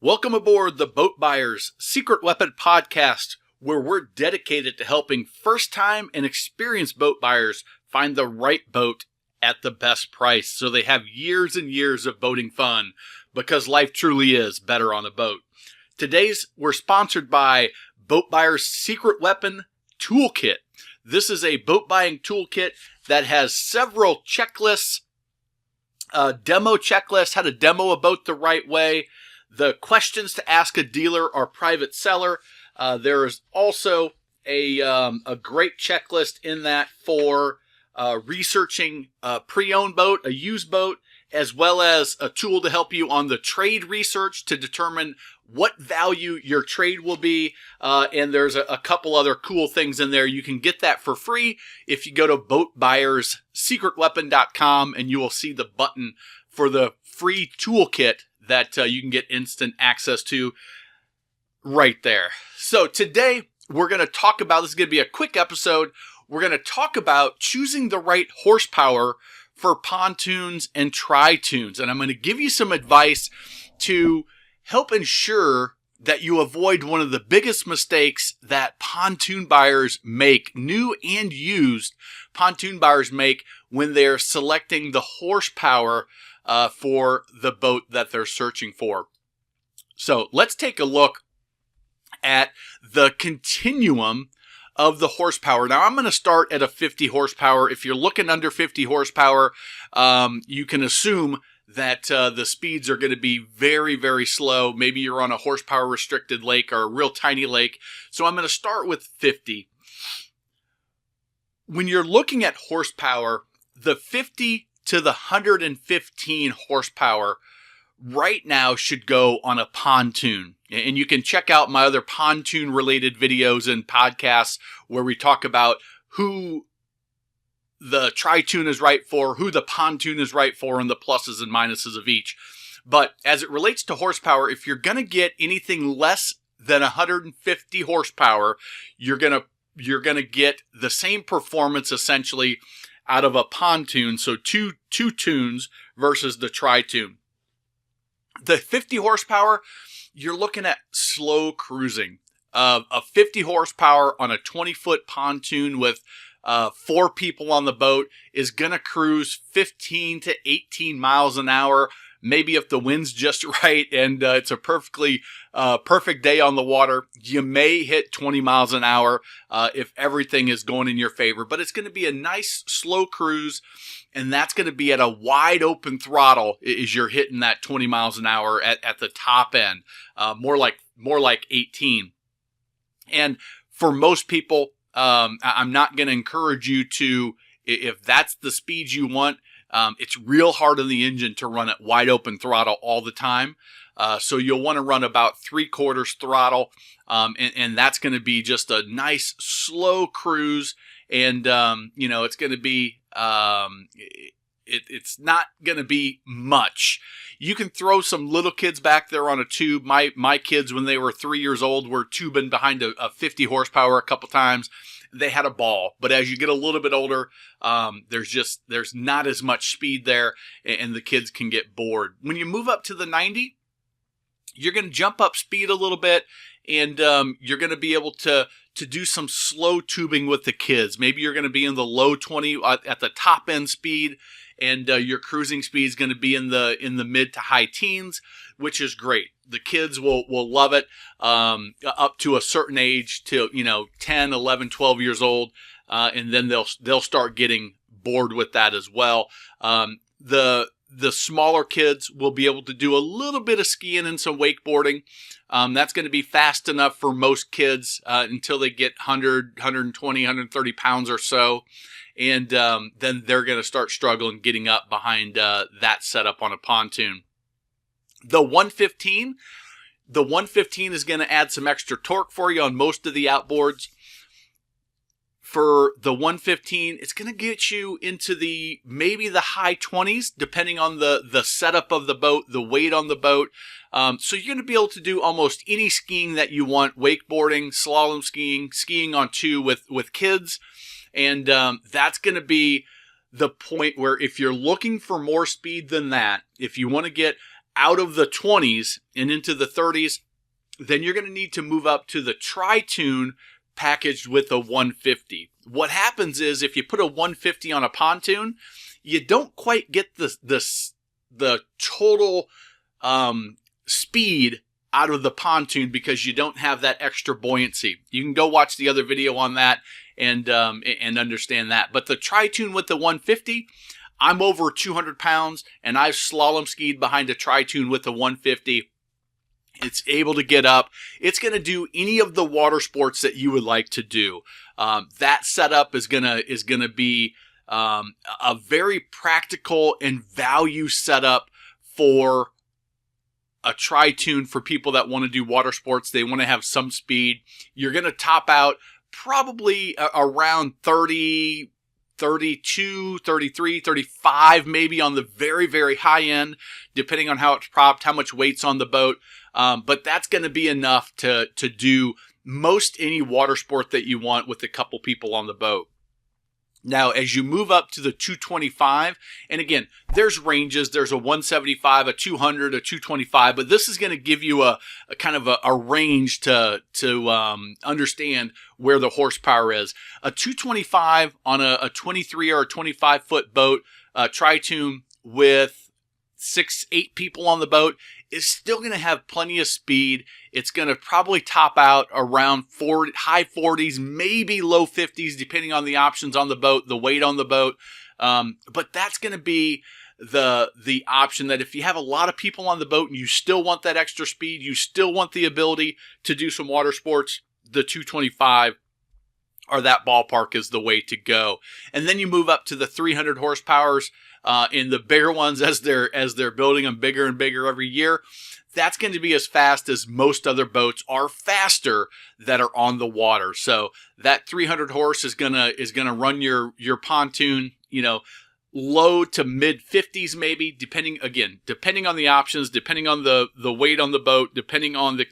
Welcome aboard the Boat Buyers Secret Weapon Podcast, where we're dedicated to helping first-time and experienced boat buyers find the right boat at the best price so they have years and years of boating fun, because life truly is better on a boat. We're sponsored by Boat Buyers Secret Weapon Toolkit. This is a boat buying toolkit that has several checklists, demo checklists, how to demo a boat the right way, the questions to ask a dealer or private seller. There is also a great checklist in that for researching a pre-owned boat, a used boat, as well as a tool to help you on the trade research to determine what value your trade will be. And there's a couple other cool things in there. You can get that for free if you go to boatbuyerssecretweapon.com, and you will see the button for the free toolkit that you can get instant access to right there. So today we're going to talk about, this is going to be a quick episode, we're going to talk about choosing the right horsepower for pontoons and tri-toons. And I'm going to give you some advice to help ensure that you avoid one of the biggest mistakes that pontoon buyers make, new and used pontoon buyers make, when they're selecting the horsepower for the boat that they're searching for. So let's take a look at the continuum of the horsepower. Now I'm going to start at a 50 horsepower. If you're looking under 50 horsepower, you can assume that the speeds are going to be very, very slow. Maybe you're on a horsepower restricted lake or a real tiny lake. So I'm going to start with 50. When you're looking at horsepower, the 50 to the 115 horsepower right now should go on a pontoon. And you can check out my other pontoon related videos and podcasts where we talk about who the Tri-Toon is right for, who the pontoon is right for, and the pluses and minuses of each. But as it relates to horsepower, if you're going to get anything less than 150 horsepower, you're going to get the same performance essentially out of a pontoon, so two toons versus the Tri-Toon. The 50 horsepower, you're looking at slow cruising. A 50 horsepower on a 20-foot pontoon with 4 people on the boat is going to cruise 15 to 18 miles an hour, maybe if the wind's just right and it's a perfect day on the water. You may hit 20 miles an hour if everything is going in your favor, but it's going to be a nice slow cruise, and that's going to be at a wide open throttle as you're hitting that 20 miles an hour at the top end, more like 18. And for most people, I'm not going to encourage you to, if that's the speed you want, it's real hard on the engine to run at wide open throttle all the time. So you'll want to run about 3/4 throttle. And that's going to be just a nice slow cruise. And, it's going to be, it's not going to be much. You can throw some little kids back there on a tube. My kids, when they were 3 years old, were tubing behind a 50 horsepower a couple times. They had a ball, but as you get a little bit older, there's not as much speed there, and the kids can get bored. When you move up to the 90, you're going to jump up speed a little bit, and you're going to be able to do some slow tubing with the kids. Maybe you're going to be in the low 20 at the top end speed, and your cruising speed is going to be in the mid to high teens, which is great. The kids will love it up to a certain age, till 10, 11, 12 years old, and then they'll start getting bored with that as well. The smaller kids will be able to do a little bit of skiing and some wakeboarding. That's going to be fast enough for most kids until they get 100, 120, 130 pounds or so. And then they're going to start struggling getting up behind that setup on a pontoon. The 115 is going to add some extra torque for you on most of the outboards. For the 115, it's going to get you into maybe the high 20s, depending on the setup of the boat, the weight on the boat. So you're going to be able to do almost any skiing that you want: wakeboarding, slalom skiing on two with kids. And that's going to be the point where, if you're looking for more speed than that, if you want to get out of the 20s and into the 30s, then you're going to need to move up to the Tri-Toon packaged with a 150. What happens is if you put a 150 on a pontoon, you don't quite get the total speed out of the pontoon because you don't have that extra buoyancy. You can go watch the other video on that and understand that. But the Tri-Toon with the 150, I'm over 200 pounds, and I've slalom skied behind a Tri-Toon with a 150. It's able to get up. It's going to do any of the water sports that you would like to do. That setup is gonna be a very practical and value setup for a Tri-Toon for people that want to do water sports. They want to have some speed. You're going to top out probably around 30, 32, 33, 35, maybe on the very, very high end, depending on how it's propped, how much weight's on the boat. But that's going to be enough to do most any water sport that you want with a couple people on the boat. Now, as you move up to the 225, and again, there's ranges. There's a 175, a 200, a 225, but this is going to give you a kind of a range to understand where the horsepower is. A 225 on a 23 or a 25 foot boat, Tri-Toon with 6-8 people on the boat is still going to have plenty of speed. It's going to probably top out around high 40s, maybe low 50s, depending on the options on the boat, the weight on the boat. But that's going to be the option that if you have a lot of people on the boat and you still want that extra speed, you still want the ability to do some water sports, the 225 or that ballpark is the way to go. And then you move up to the 300 horsepowers. In the bigger ones, as they're building them bigger and bigger every year, that's going to be as fast as most other boats are faster that are on the water. So that 300 horse is gonna run your pontoon, low to mid 50s maybe, depending on the options, depending on the weight on the boat, depending on the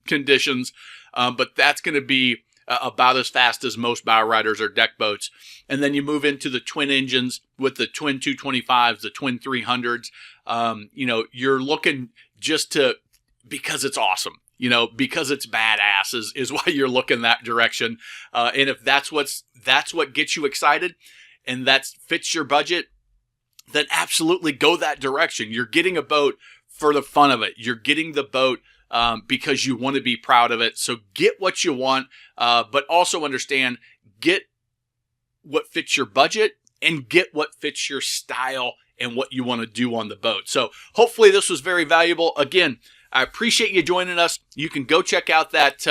conditions. But that's going to be about as fast as most bow riders or deck boats. And then you move into the twin engines with the twin 225s, the twin 300s. You're looking because it's awesome, because it's badass is why you're looking that direction. And if that's what gets you excited and that fits your budget, then absolutely go that direction. You're getting a boat for the fun of it. You're getting the boat because you want to be proud of it. So get what you want, but also understand, get what fits your budget and get what fits your style and what you want to do on the boat. So hopefully this was very valuable. Again, I appreciate you joining us. You can go check out that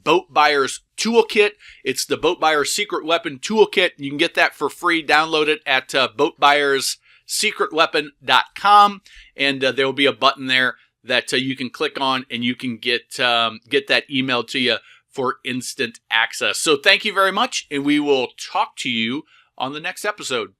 Boat Buyer's Toolkit. It's the Boat Buyer's Secret Weapon Toolkit. You can get that for free. Download it at boatbuyerssecretweapon.com, and there will be a button there that you can click on, and you can get that emailed to you for instant access. So thank you very much, and we will talk to you on the next episode.